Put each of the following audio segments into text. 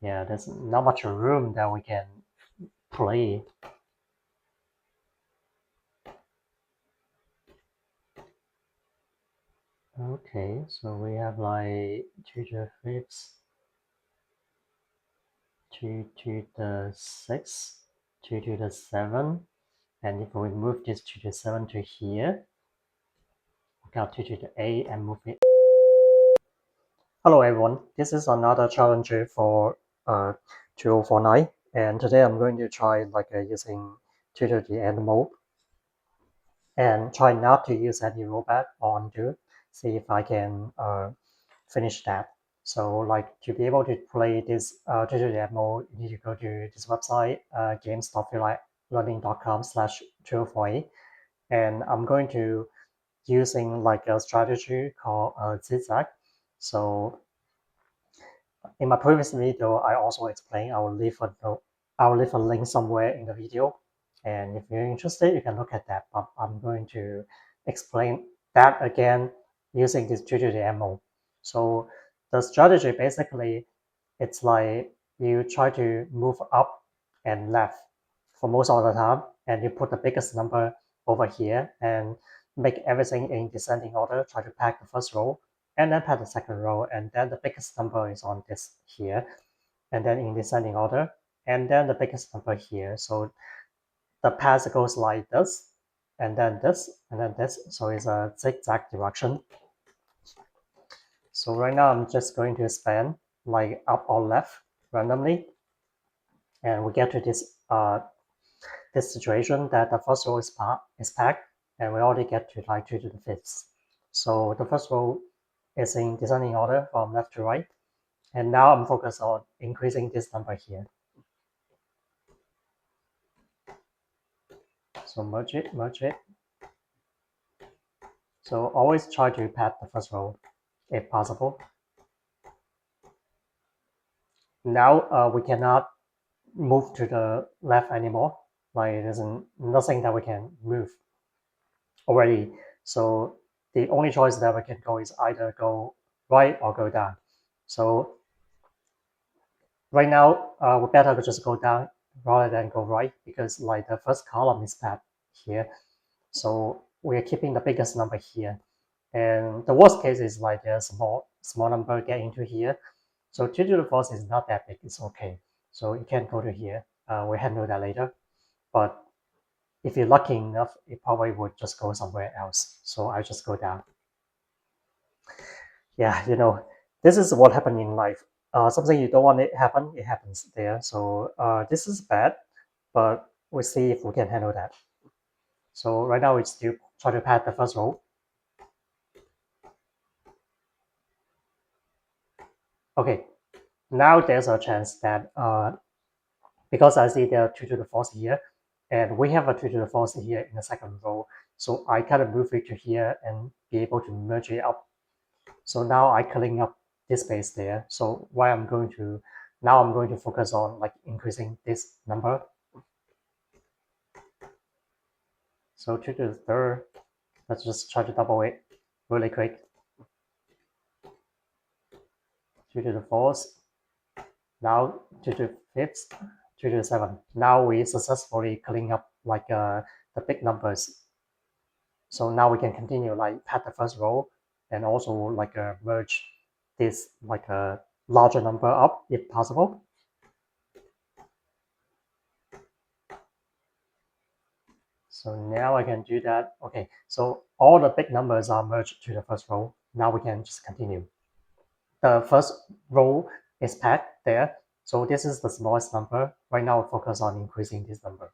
Yeah, there's not much room that we can play. Okay, so we have like 2 to the 5th, 2 to the 6th, 2 to the 7th, and if we move this 2 to the 7 to here, we got 2 to the 8 and move it. Hello everyone, this is another challenge for 2049, and today I'm going to try using 2 to the end mode and try not to use any rollback on do, see if I can finish that. So to be able to play this digital demo, you need to go to this website, games.learning.com/248, and I'm going to using a strategy called zigzag. So in my previous video, I also explained. I will leave a link somewhere in the video, and if you're interested, you can look at that. But I'm going to explain that again using this tutorial demo. So the strategy basically, it's like you try to move up and left for most of the time, and you put the biggest number over here and make everything in descending order. Try to pack the first row and then pack the second row, and then the biggest number is on this here, and then in descending order, and then the biggest number here. So the path goes like this, and then this, and then this. So it's a zigzag direction. So right now I'm just going to span like up or left randomly, and we get to this situation that the first row is packed, and we already get to like 2 to the 5th. So the first row is in descending order from left to right, and now I'm focused on increasing this number here. So merge it, merge it. So always try to pad the first row if possible. Now we cannot move to the left anymore. Like there's nothing that we can move already. So the only choice that we can go is either go right or go down. So right now we better just go down rather than go right, because like the first column is packed here. So we're keeping the biggest number here. And the worst case is like a small number get into here. So 2 to the 4th is not that big, it's okay. So you can go to here. We'll handle that later. But if you're lucky enough, it probably would just go somewhere else. So I just go down. Yeah, this is what happened in life. Something you don't want it happen, it happens there. So this is bad, but we'll see if we can handle that. So right now we still try to pad the first row. Okay, now there's a chance that because I see there are 2 to the 4th here, and we have a 2 to the 4th here in the second row, so I kind of move it to here and be able to merge it up. So now I clean up this space there. So why I'm going to now I'm going to focus on like increasing this number. So 2 to the 3rd, let's just try to double it really quick. 2 to the 4th, now 2 to the 5th, 2 to the 7th. Now we successfully clean up like the big numbers. So now we can continue like pad the first row and also like merge this like a larger number up if possible. So now I can do that. Okay, so all the big numbers are merged to the first row. Now we can just continue. The first row is packed there. So this is the smallest number. Right now, we focus on increasing this number.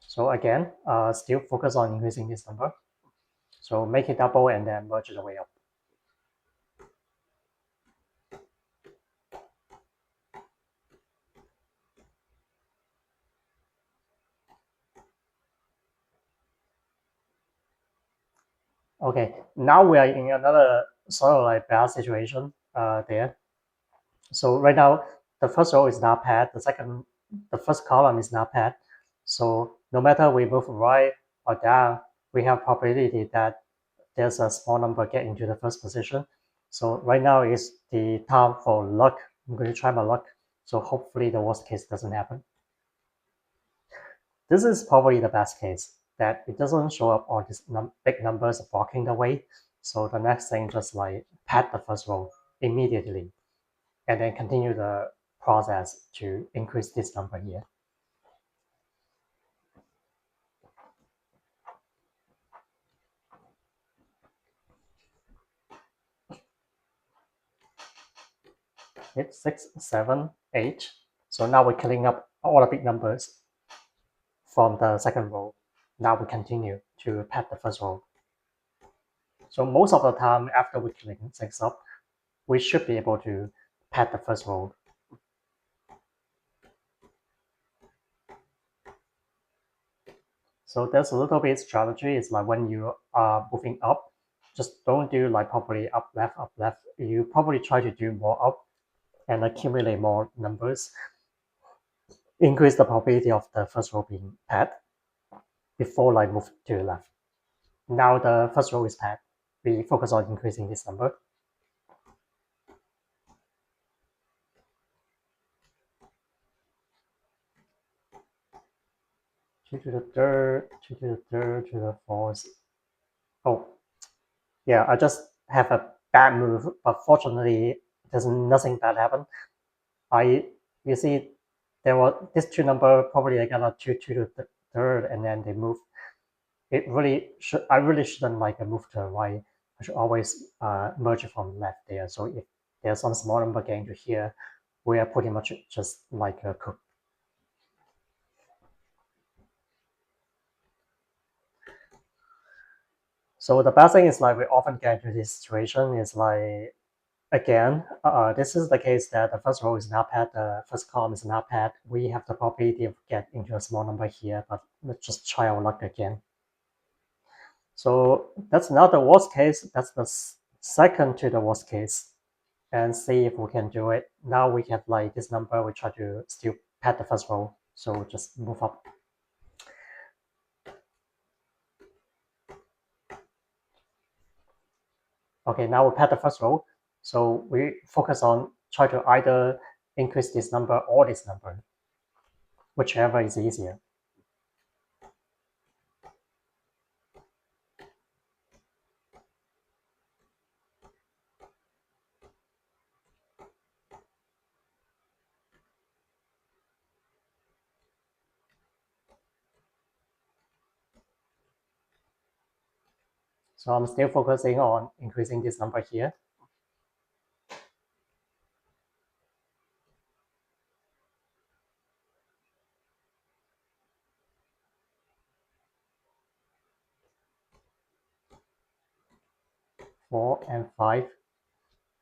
So again, still focus on increasing this number. So make it double and then merge the way up. Okay, now we are in another sort of like bad situation there. So right now, the first row is not pad. The first column is not pad. So no matter we move right or down, we have probability that there's a small number get into the first position. So right now is the time for luck. I'm going to try my luck. So hopefully the worst case doesn't happen. This is probably the best case, that it doesn't show up all these big numbers blocking the way. So the next thing, just like pad the first row immediately, and then continue the process to increase this number here. It's 6, 7, 8. So now we're cleaning up all the big numbers from the second row. Now we continue to pad the first row. So most of the time after we clean things up, we should be able to pad the first row. So there's a little bit strategy. It's like when you are moving up, just don't do like probably up, left, up, left. You probably try to do more up and accumulate more numbers, increase the probability of the first row being pad before like move to the left. Now the first row is pad. We focus on increasing this number. 2 to the third, 2 to the third, to the fourth. Oh, yeah, I just have a bad move, but fortunately, there's nothing bad happen. You see, there were these two number probably I got a 2 to the third, and then they move. I really shouldn't like move to the right. I should always merge from left there. So if there's some small number getting to here, we are pretty much just like a cook. So the best thing is like we often get into this situation is like, again, this is the case that the first row is not pad, the first column is not pad. We have the probability of get into a small number here, but let's just try our luck again. So that's not the worst case. That's the second to the worst case, and see if we can do it. Now we have like this number. We try to still pad the first row. So just move up. Okay, now we pad the first row. So we focus on try to either increase this number or this number, whichever is easier. So I'm still focusing on increasing this number here. Four and five.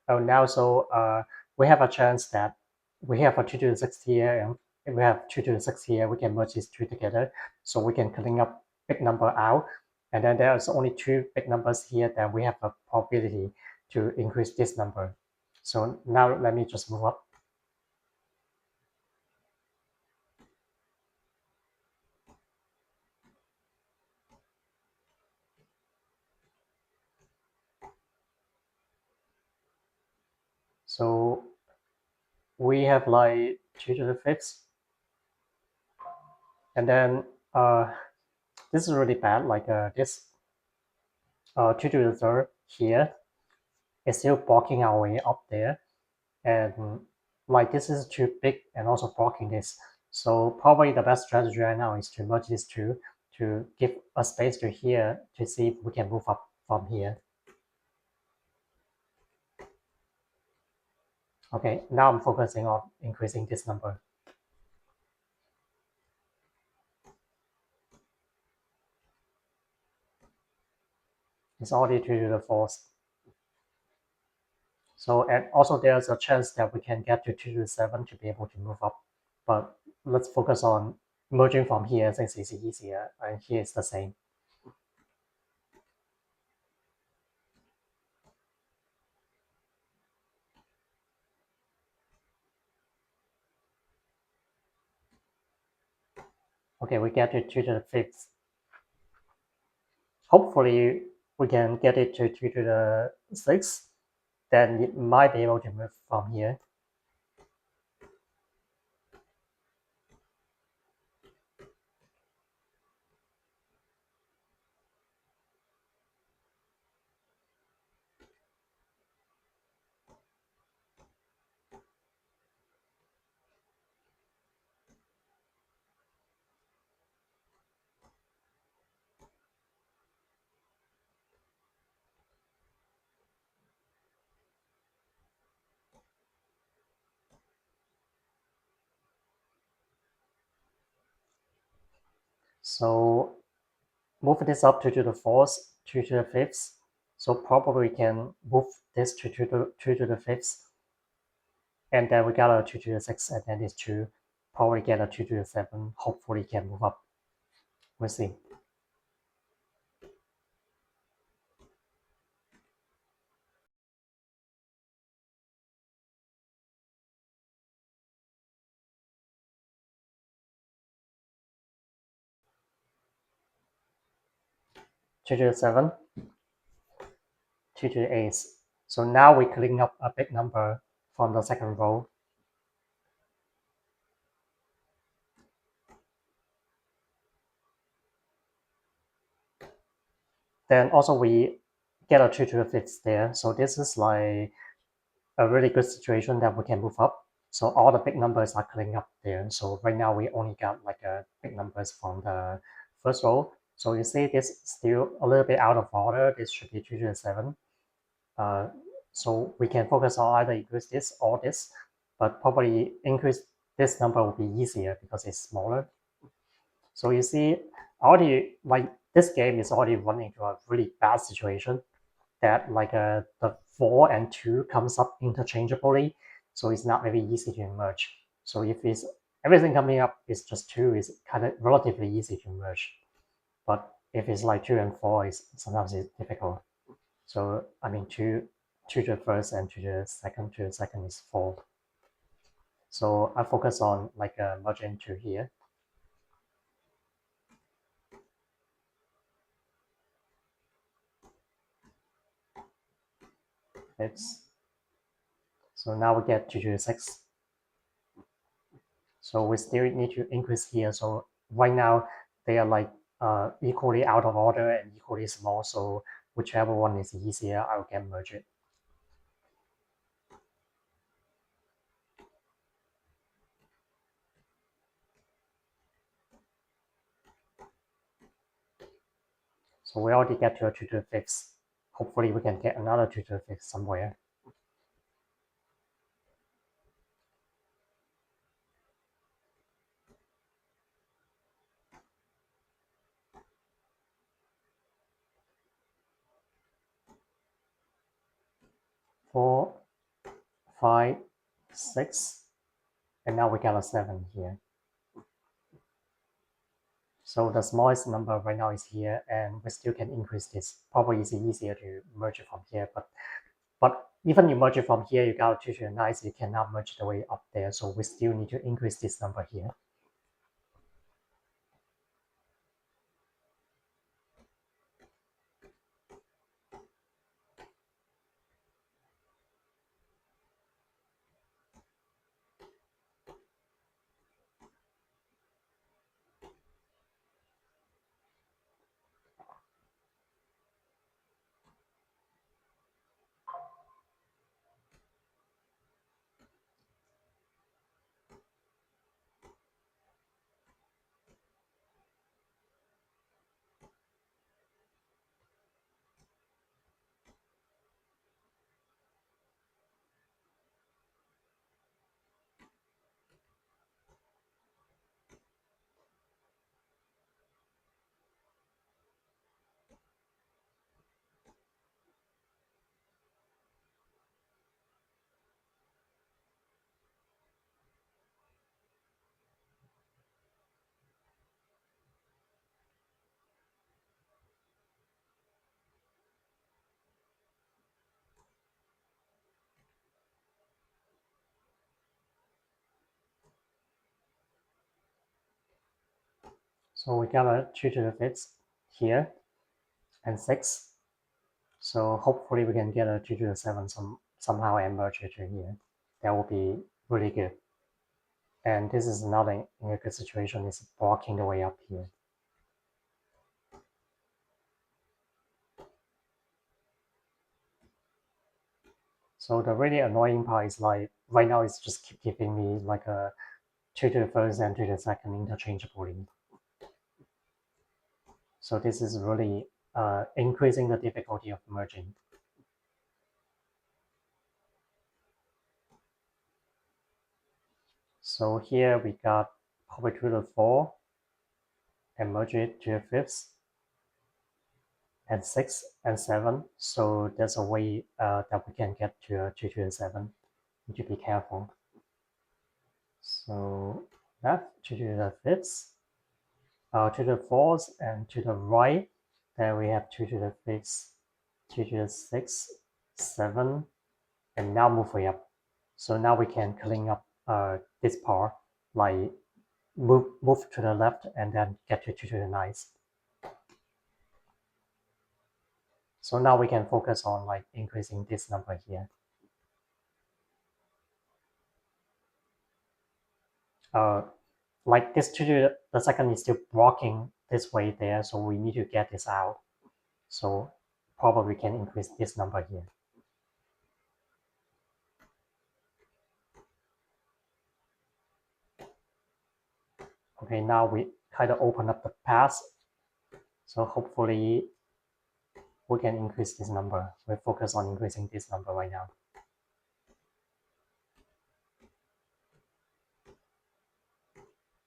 Oh, now so we have a chance that we have a 2 to the 6 here, and if we have 2 to the 6 here, we can merge these two together. So we can clean up big number out. And then there's only two big numbers here that we have a probability to increase this number. So now let me just move up. So we have like 2 to the 5th. And then this is really bad, like this 2 to the 3rd here is still blocking our way up there. And like this is too big and also blocking this. So probably the best strategy right now is to merge these two to give a space to here to see if we can move up from here. Okay, now I'm focusing on increasing this number. It's already 2 to the 4th. So, and also there's a chance that we can get to 2 to the 7 to be able to move up. But let's focus on merging from here since it's easier, and here it's the same. Okay, we get to 2 to the 5th. hopefully we can get it to 2 to the 6, then it might be able to move from here. So move this up to the 4th, 2 to the 5th. So probably we can move this to 2 to the 5th. And then we got a 2 to the 6, and then this 2 probably get a 2 to the 7. Hopefully can move up. We'll see. Two to the 7, 2 to the 8. So now we're cleaning up a big number from the second row. Then also we get a 2 to the 5th there. So this is like a really good situation that we can move up. So all the big numbers are cleaning up there. So right now we only got like big numbers from the first row. So you see this is still a little bit out of order. This should be 2 to the 7. So we can focus on either increase this or this, but probably increase this number will be easier because it's smaller. So you see, already like this game is already running into a really bad situation that like the 4 and 2 comes up interchangeably, so it's not very easy to merge. So if it's everything coming up is just 2, it's kind of relatively easy to merge. But if it's like 2 and 4, sometimes it's difficult. So I mean 2 to the first and to the second is 4. So I focus on like merging 2 here. It's so now we get 2 to the 6. So we still need to increase here. So right now they are like equally out of order and equally small. So whichever one is easier, I can merge it. So we already get to a 2 to the 5th. Hopefully we can get another 2 to the 5th somewhere. Four, 5, 6, and now we got a 7 here. So the smallest number right now is here, and we still can increase this. Probably it's easier to merge it from here, but even you merge it from here, you got 2 to the 9, so you cannot merge the way up there. So we still need to increase this number here. So we got a 2 to the 5th here. and 6. So hopefully we can get a 2 to the 7 somehow and merge it here. That would be really good. And this is another in a good situation, is blocking the way up here. So the really annoying part is like right now it's just keep giving me like a 2 to the first and 2 to the second interchangeably. So this is really increasing the difficulty of merging. So here we got probably 2 to the 4 and merge it to the fifths and 6 and 7. So there's a way that we can get to a 2 to the 7. Need to be careful. So left, 2 to the fifths, to the fourths, and to the right, then we have 2 to the fifths, 2 to the 6, 7, and now move way up. So now we can clean up this part, like move to the left and then get to 2 to the 9s. So now we can focus on like increasing this number here. Like this 2 to the second is still blocking this way there, so we need to get this out. So probably we can increase this number here. Okay, now we kind of open up the path. So hopefully we can increase this number. We focus on increasing this number right now.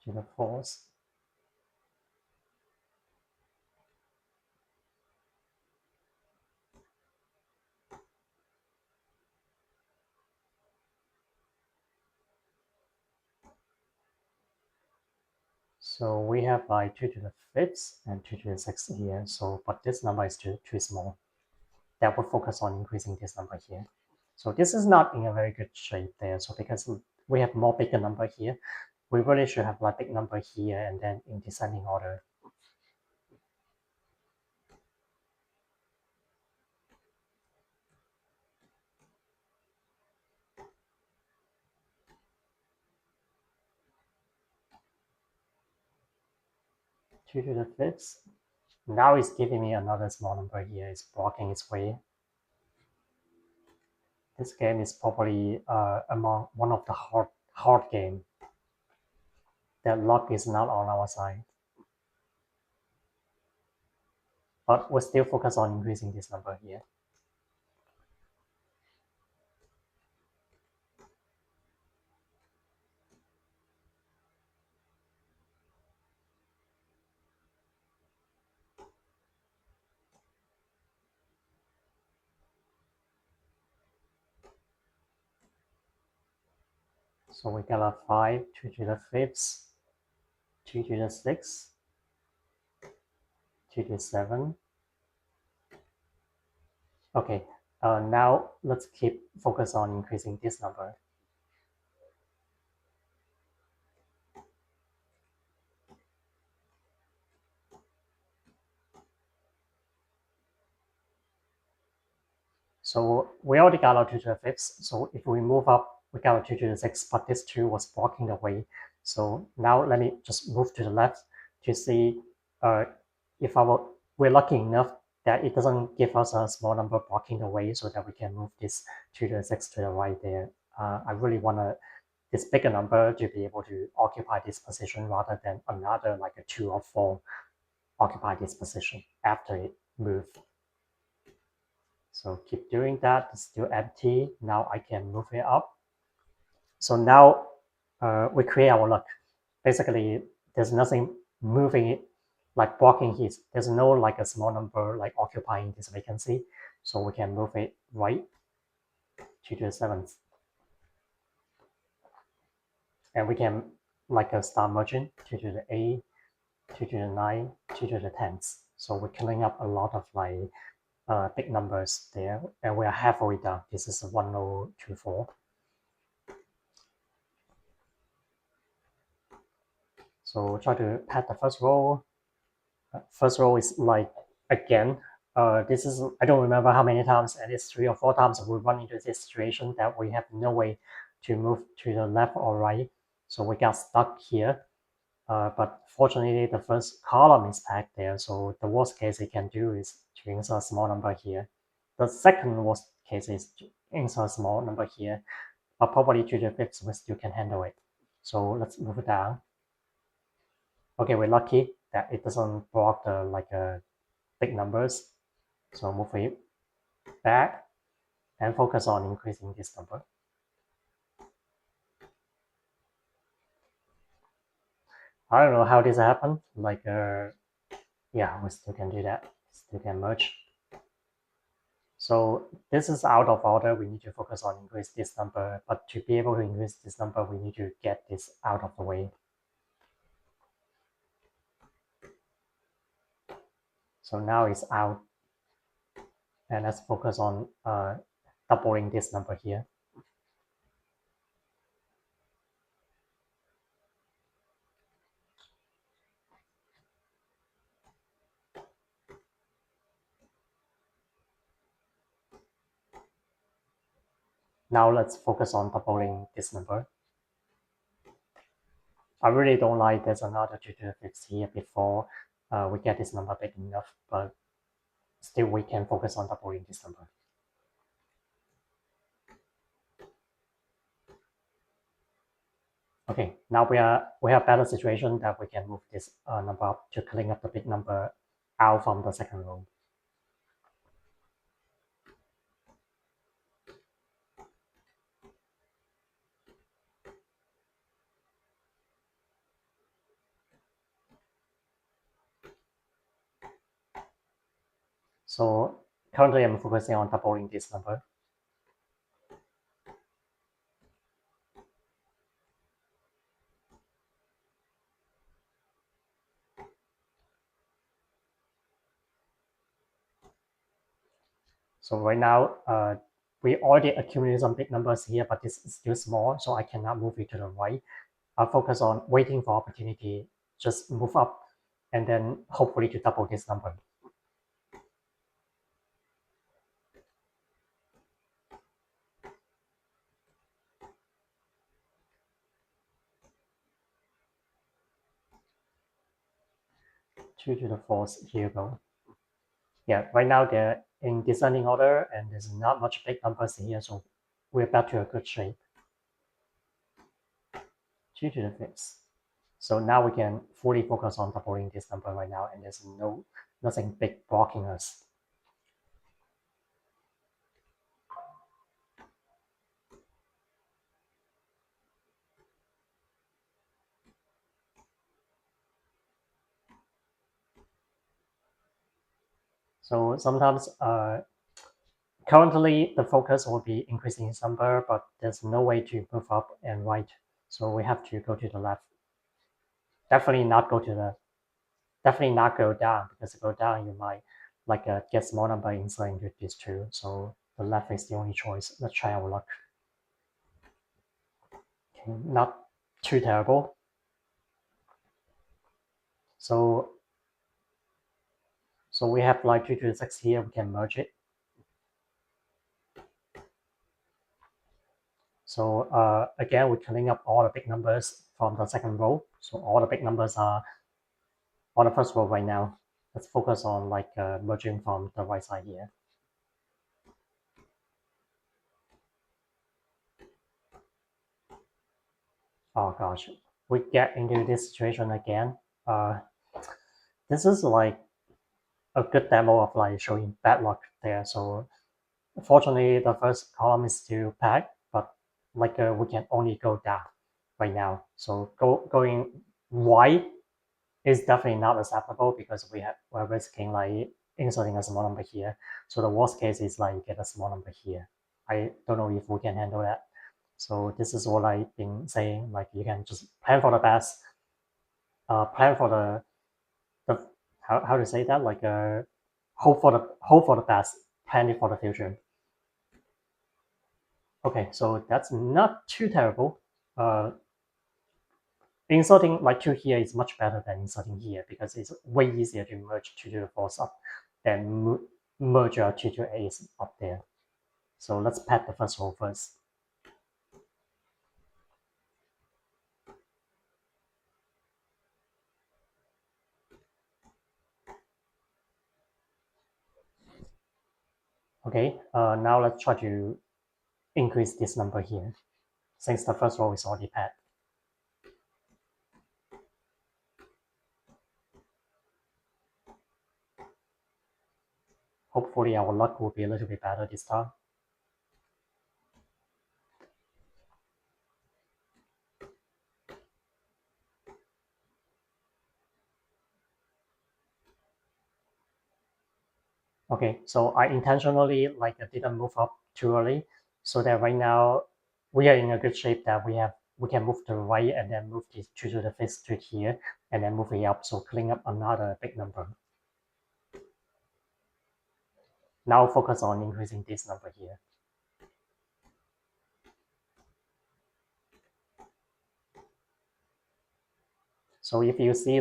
To the fourth. So we have like 2 to the fifth and 2 to the sixth here. So, but this number is too small. That will focus on increasing this number here. So this is not in a very good shape there. So because we have more bigger number here, we really should have like big number here and then in descending order. Two to the fifth. Now it's giving me another small number here. It's blocking its way. This game is probably among one of the hard game. That luck is not on our side. But we're still focused on increasing this number here. So we got a 5, 2 to the fifth, 2 to the sixth, 2 to the 7. Okay, now let's keep focus on increasing this number. So we already got our 2 to the fifth. So if we move up, we got our 2 to the sixth, but this 2 was blocking the way. So now let me just move to the left to see if we're lucky enough that it doesn't give us a small number blocking the way so that we can move this 2 to the sixth to the right there. I really want this bigger number to be able to occupy this position rather than another like a 2 or 4 occupy this position after it moved. So keep doing that. It's still empty. Now I can move it up. So now we create our luck. Basically, there's nothing moving it, like blocking it. There's no like a small number like occupying this vacancy. So we can move it right to the 7th. And we can like start merging 2 to the 8, 2 to the 9, 2 to the 10th. So we're killing up a lot of like big numbers there, and we are halfway down. This is 1024. So try to pad the first row. First row is like, again, This is, I don't remember how many times, at least 3 or 4 times we run into this situation that we have no way to move to the left or right. So we got stuck here. But fortunately, the first column is packed there. So the worst case it can do is to insert a small number here. The second worst case is to insert a small number here. But probably 2 to the 5th we still can handle it. So let's move it down. Okay, we're lucky that it doesn't block the big numbers. So move it back and focus on increasing this number. I don't know how this happened. Yeah, we still can do that. Still can merge. So this is out of order. We need to focus on increase this number. But to be able to increase this number, we need to get this out of the way. So now it's out. And let's focus on doubling this number here. Now let's focus on doubling this number. I really don't like there's another 2 to the 5th here before we get this number big enough, but still we can focus on doubling this number. Okay, now we have better situation that we can move this number up to clean up the big number out from the second row. So currently I'm focusing on doubling this number. So right now, we already accumulated some big numbers here, but this is still small, so I cannot move it to the right. I'll focus on waiting for opportunity, just move up, and then hopefully to double this number. Two to the fourth, here you go. Yeah, right now they're in descending order, and there's not much big numbers here, so we're back to a good shape. 2 to the 5th. So now we can fully focus on doubling this number right now, and there's nothing big blocking us. So sometimes, currently the focus will be increasing its number, but there's no way to move up and right. So we have to go to the left. Definitely not go down, because if you go down, you might get small number inside into these two. So the left is the only choice. Let's try our luck. Okay, not too terrible. So we have 2 to the 6 here. We can merge it. So again, we're cleaning up all the big numbers from the second row. So all the big numbers are on the first row right now. Let's focus on merging from the right side here. Oh gosh, we get into this situation again. This is like a good demo of showing bad luck there. So fortunately, the first column is still packed, but we can only go down right now. So going right is definitely not acceptable, because we're risking inserting a small number here. So the worst case is you get a small number here. I don't know if we can handle that. So this is what I've been saying. You can just plan for the best, plan for the how to say that, hope for the best, plan it for the future. Okay, so that's not too terrible. Inserting 2 here is much better than inserting here, because it's way easier to merge 2 to the 4th up than merge our 2 to 8 up there. So let's pad the first row first. Okay, now let's try to increase this number here, since the first row is already pad. Hopefully our luck will be a little bit better this time. Okay, so I intentionally didn't move up too early, so that right now we are in a good shape that we can move to the right and then move this 2 to the 5th street here, and then move it up, so cleaning up another big number. Now focus on increasing this number here. So if you see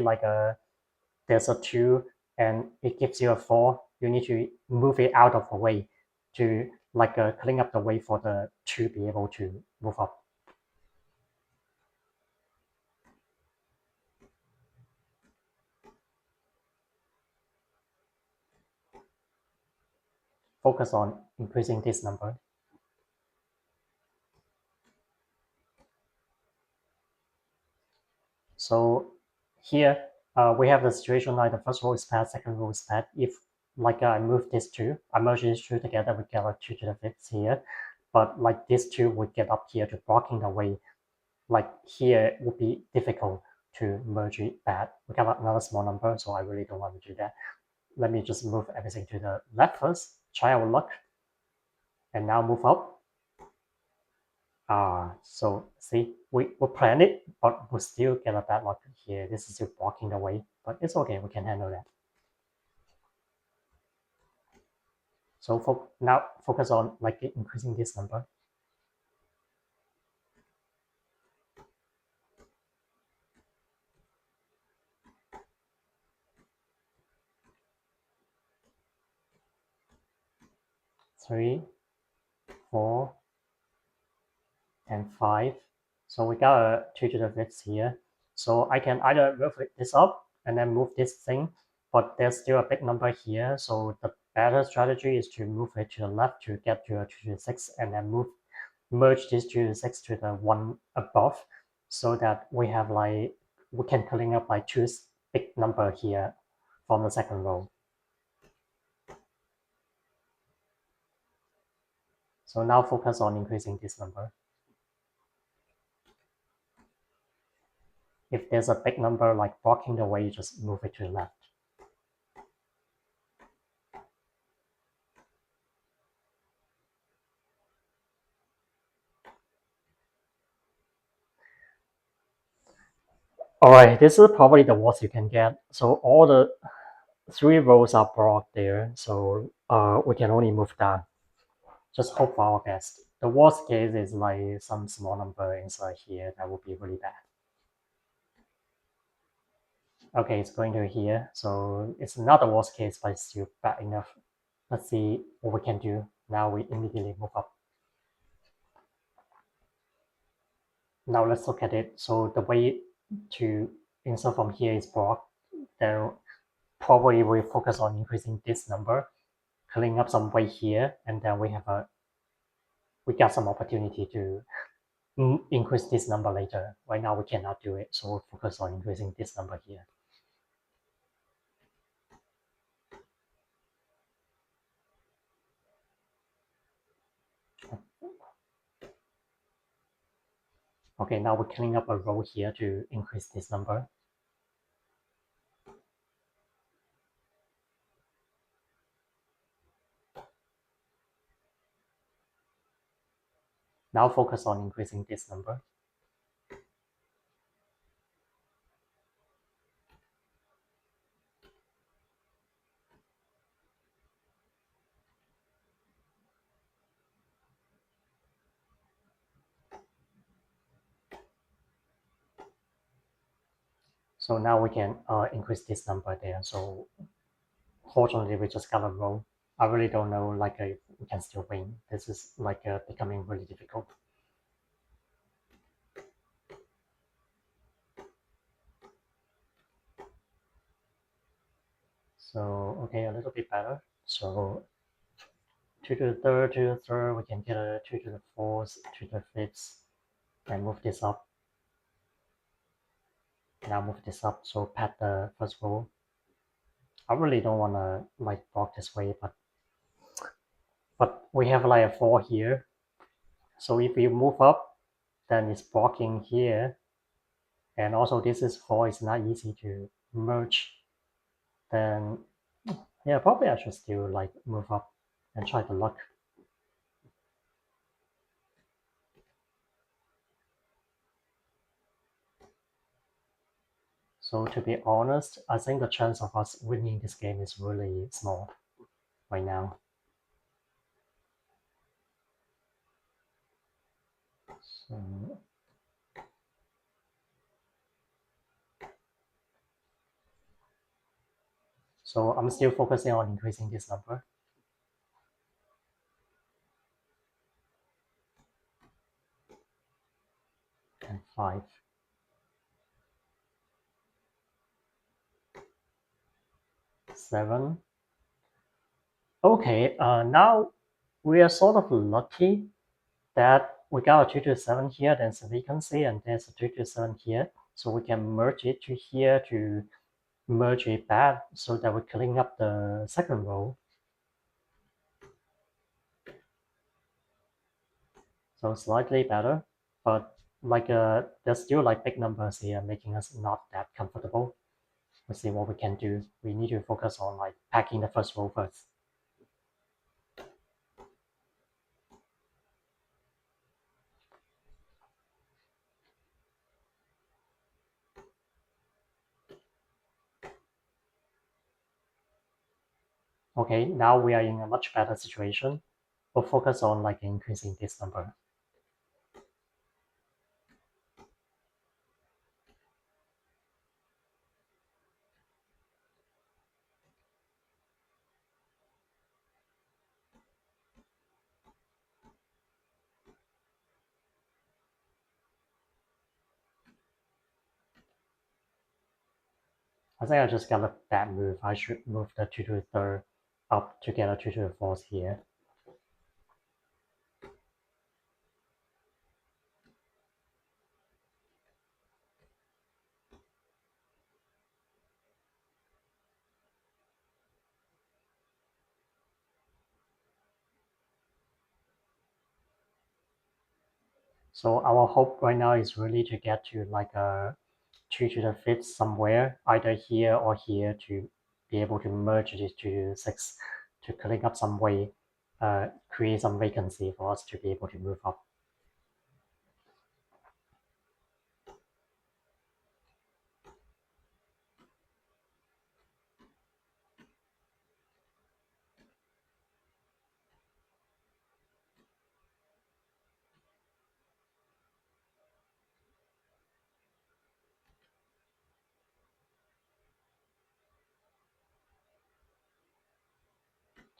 there's a 2 and it gives you a 4, you need to move it out of the way to clean up the way for the 2 be able to move up. Focus on increasing this number. So here we have the situation like the first row is pad, second row is pad. If I move this 2, I merge these 2 together, we get a 2 to the 5th here. But this 2 would get up here to blocking the way. Here it would be difficult to merge it back. We got another small number, so I really don't want to do that. Let me just move everything to the left first, try our luck, and now move up. So see, we plan it, but we still get a bad luck here. This is still blocking the way, but it's okay, we can handle that. So now focus on increasing this number. Three, 4, and 5. So we got a 2 to the 5th here. So I can either move this up and then move this thing, but there's still a big number here. So the better strategy is to move it to the left to get to a 2 to the 6 and then merge this 2 to the 6 to the one above, so that we have we can clean up two big number here from the second row. So now focus on increasing this number. If there's a big number blocking the way, just move it to the left. All right, this is probably the worst you can get. So all the 3 rows are blocked there, so we can only move down. Just hope for our best. The worst case is some small number inside here. That would be really bad. Okay, it's going to here, so it's not the worst case, but it's still bad enough. Let's see what we can do. Now we immediately move up. Now let's look at it. So the way to insert from here is blocked. Then probably we focus on increasing this number, cleaning up some way here, and then we got some opportunity to increase this number later. Right now we cannot do it, so we'll focus on increasing this number here. Okay, now we're cleaning up a row here to increase this number. Now focus on increasing this number. So now we can increase this number there. So fortunately, we just got a row. I really don't know like if we can still win. This is like becoming really difficult. So okay, a little bit better. So 2 to the third, we can get a 2 to the fourth, 2 to the fifth, and move this up. Now move this up, so pat the first row. I really don't want to like block this way, but we have like a 4 here. So if we move up, then it's blocking here. And also this is 4, it's not easy to merge. Then yeah, probably I should still like move up and try the luck. So to be honest, I think the chance of us winning this game is really small right now. So, so I'm still focusing on increasing this number. And 5. 7. Okay, now we are sort of lucky that we got a 2 to 7 here, there's a vacancy, and there's a 2 to 7 here. So we can merge it to here to merge it back so that we're cleaning up the second row. So slightly better, but like there's still like big numbers here making us not that comfortable. Let's see what we can do. We need to focus on like packing the first row first. Okay, now we are in a much better situation. We'll focus on like increasing this number. I think I just got a bad move. I should move the 2 to the third up to get a 2 to the fourth here. So our hope right now is really to get to like a 2 to the fifth somewhere, either here or here, to be able to merge this 2 to the sixth to clean up some way, create some vacancy for us to be able to move up.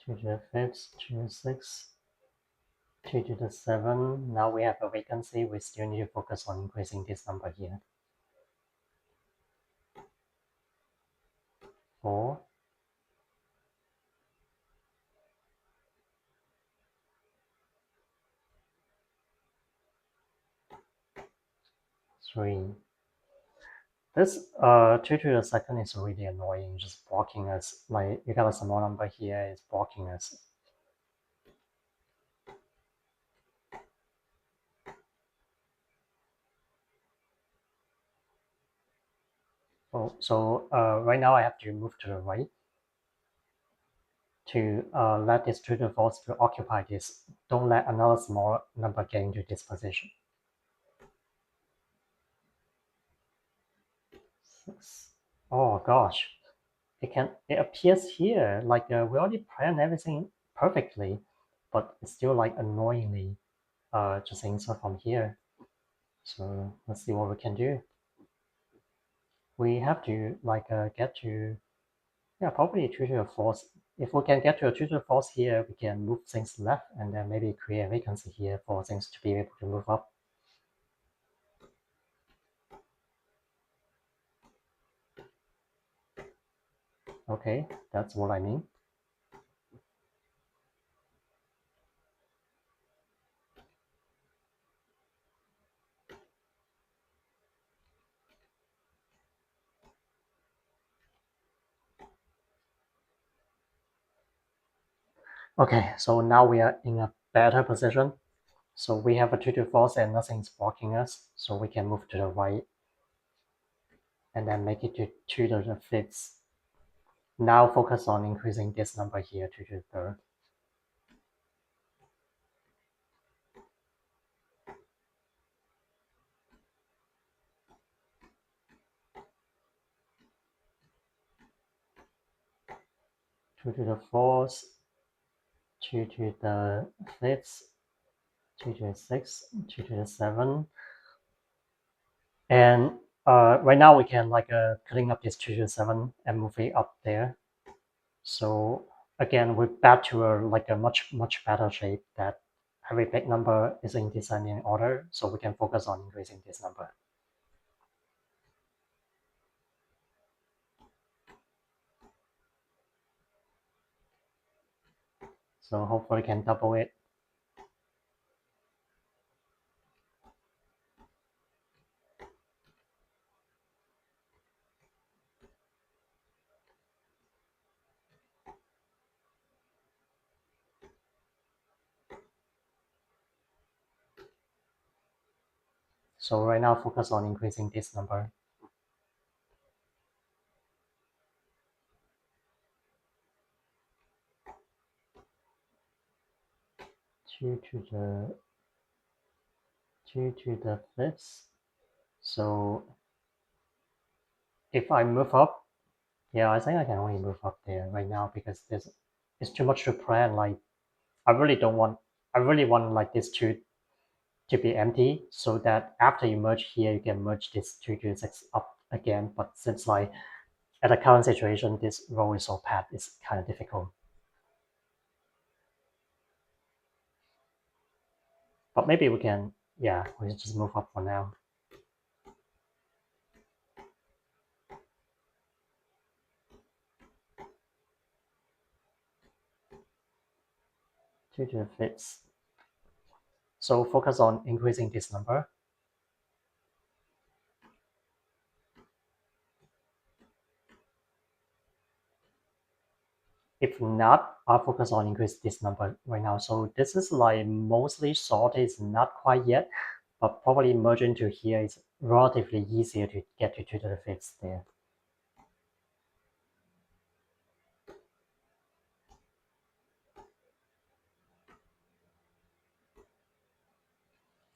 Two to the fifth, 2 to 6, 2 to the 7. Now we have a vacancy. We still need to focus on increasing this number here. 4, 3. This 2 to the second is really annoying, just blocking us. Like you got a small number here, it's blocking us. Oh, so right now I have to move to the right to let this 2 to the fourth to occupy this. Don't let another small number get into this position. 6. Oh gosh, it appears here like we already planned everything perfectly, but it's still like annoyingly just insert from here. So let's see what we can do. We have to like get to, yeah, probably 2 to the fourth if we can get to a 2 to the 4th here, we can move things left and then maybe create a vacancy here for things to be able to move up. Okay, that's what I mean. Okay, so now we are in a better position. So we have a 2 to 4th and nothing's blocking us. So we can move to the right and then make it to 2 to the 5th. Now focus on increasing this number here to the 3rd. Two to the 4th, 2 to the 5th, 2 to the 6th, 2 to the 7th. And right now we can clean up this 2 to 7 and move it up there. So again, we're back to a much better shape that every big number is in descending order, so we can focus on increasing this number. So hopefully we can double it. So right now focus on increasing this number. Two to the 5th. So if I move up, yeah, I think I can only move up there right now because it's too much to plan. Like I really want like this two to be empty so that after you merge here, you can merge this 2 to 6 up again. But since like at the current situation, this row is so packed, it's kind of difficult. But maybe we can, yeah, we just move up for now. Two to the 5th. So focus on increasing this number. If not, I'll focus on increase this number right now. So this is like mostly sorted, it's not quite yet, but probably merging to here is relatively easier to get to 2 to the 5th there.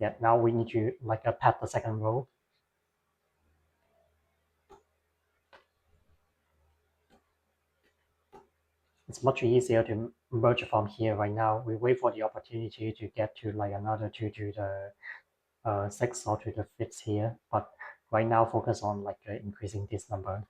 Yeah, now we need to pat the second row. It's much easier to merge from here right now. We wait for the opportunity to get to like another 2 to the 6th or to the 5th here, but right now focus on increasing this number.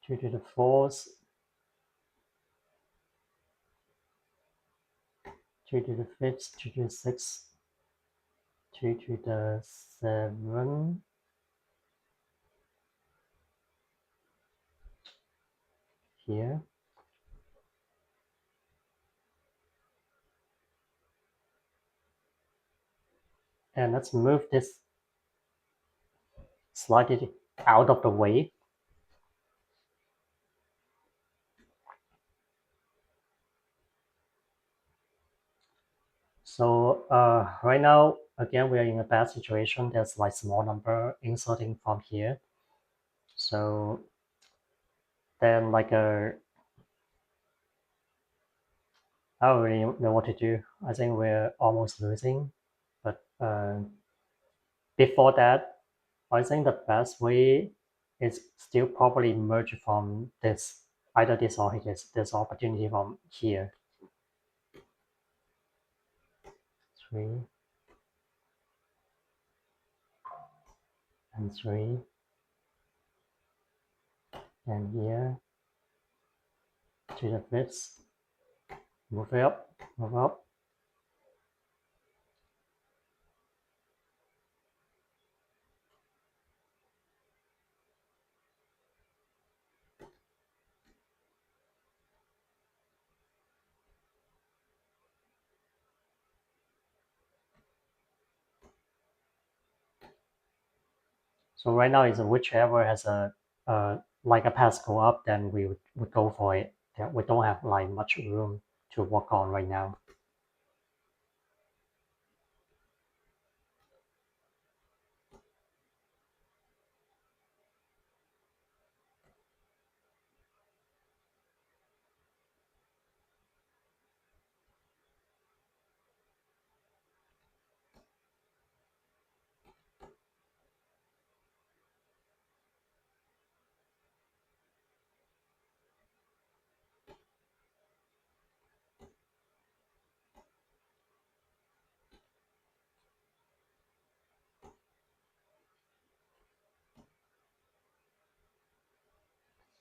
Two to the 4th, 2 to the 5th, 2 to the 6th, 2 to the 7th, here. And let's move this slightly out of the way. So right now, again, we are in a bad situation. There's like small number inserting from here. So then I don't really know what to do. I think we're almost losing. But before that, I think the best way is still probably merge from this either this or this opportunity from here. 3 and 3, and here 2 to the 5th, move up, move up. So right now is whichever has a like a path go up, then we would go for it. Yeah, we don't have like much room to work on right now.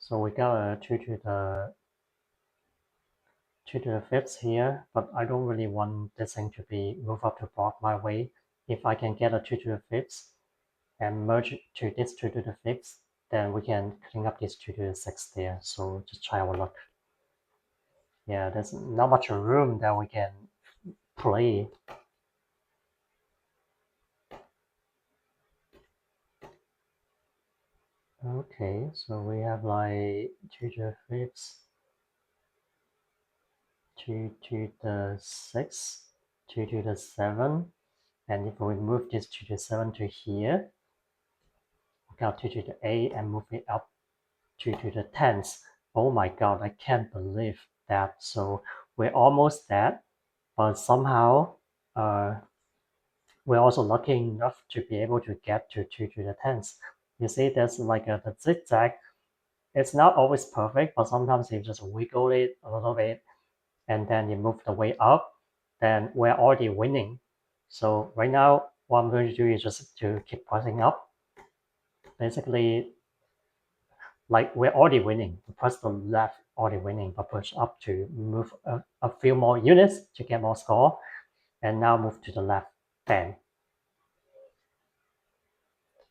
So we got a 2 to the 5th here, but I don't really want this thing to be moved up to block my way. If I can get a 2 to the 5th and merge to this 2 to the 5th, then we can clean up this 2 to the 6th there. So just try our luck. Yeah, there's not much room that we can play. Okay, so we have like 2 to the 5th, 2 to the 6th, 2 to the 7th, and if we move this 2 to the 7 to here, we got 2 to the 8 and move it up 2 to the 10th. Oh my god, I can't believe that. So we're almost there, but somehow we're also lucky enough to be able to get to 2 to the 10th. You see, there's like the zigzag. It's not always perfect, but sometimes you just wiggle it a little bit and then you move the way up, then we're already winning. So right now, what I'm going to do is just to keep pressing up. Basically, like we're already winning. Press the left, already winning, but push up to move a few more units to get more score, and now move to the left. Bang.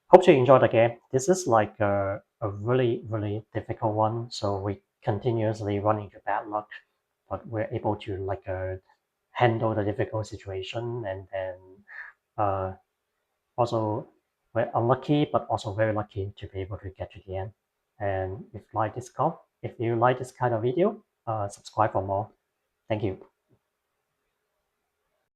Hope you enjoyed the game. This is like a really difficult one, so we continuously run into bad luck, but we're able to like handle the difficult situation, and then also we're unlucky, but also very lucky to be able to get to the end. And if you like this kind of video, subscribe for more. Thank you.